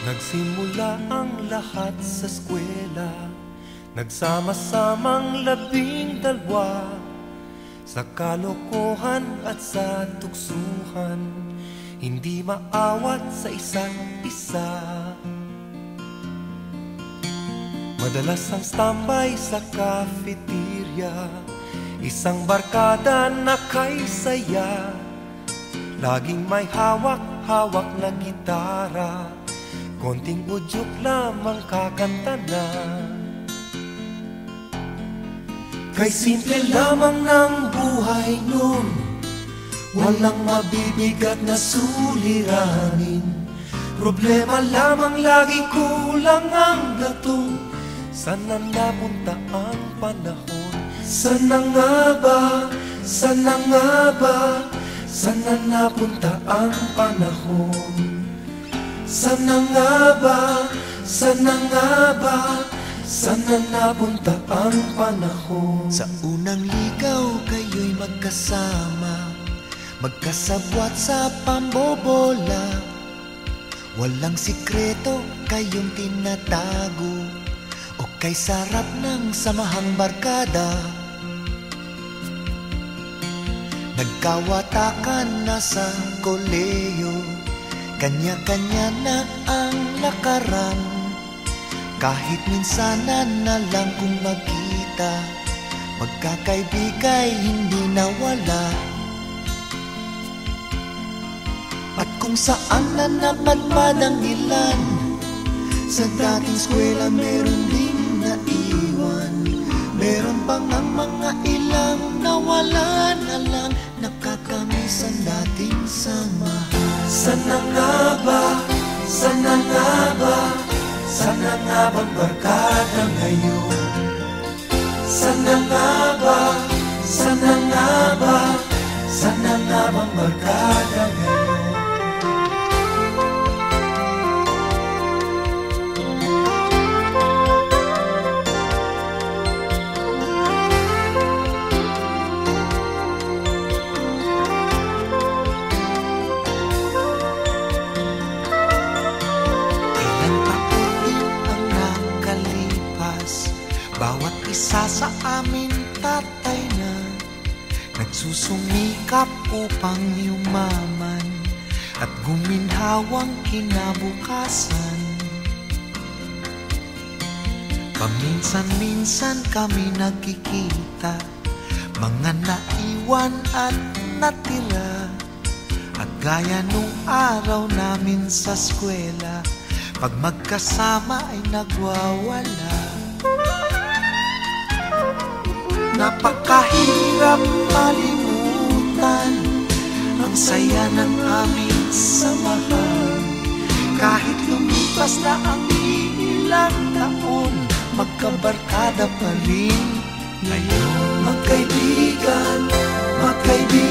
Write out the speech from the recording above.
Nagsimula ang lahat sa eskwela, nagsama-samang 12 sa kalokohan at sa tuksuhan, hindi maawat sa isa't isa. Madalas ang standby sa cafeteria, isang barkada na kay saya, laging may hawak-hawak na gitara, konting udyok lamang kakanta na. Kay simple lamang ng buhay nun, walang mabibigat na suliranin. Problema lamang lagi kulang ang gatong, sana napunta ang panahon. Sana nga ba, sana nga ba, sana napunta ang panahon. Sana nga ba, sana nga ba, sana napunta ang panahon. Sa unang ligaw kayo'y magkasama, magkasabwat sa pambobola. Walang sikreto kayong tinatago, o kay sarap ng samahang barkada. Nagkawatakan na sa koleyo, kanya-kanya na ang lakaran. Kahit minsanan na lang kung magkita, magkakaibigay hindi nawala. At kung saan na napadpad ang ilan, sa dating eskwela meron ding naiwan. Meron pang ang mga ilang nawala na lang, nakakamiss ang dating samahan. Sana nga ba, sana nga ba, sana nga bang barkada ngayon? Sana nga ba, sana nga ba, sana nga bang barkada ngayon? Bawat isa sa amin tatay na nagsusumikap upang yumaman at guminhawang kinabukasan. Paminsan-minsan kami nagkikita, mga naiwan at natira. At gaya nung araw namin sa eskwela, pag magkasama ay nagwawala. Napakahirap malimutan ang saya ng aming samahan. Kahit lumipas na ang ilang taon, magkabarkada pa rin ngayon. Magkaibigan, magkaibigan,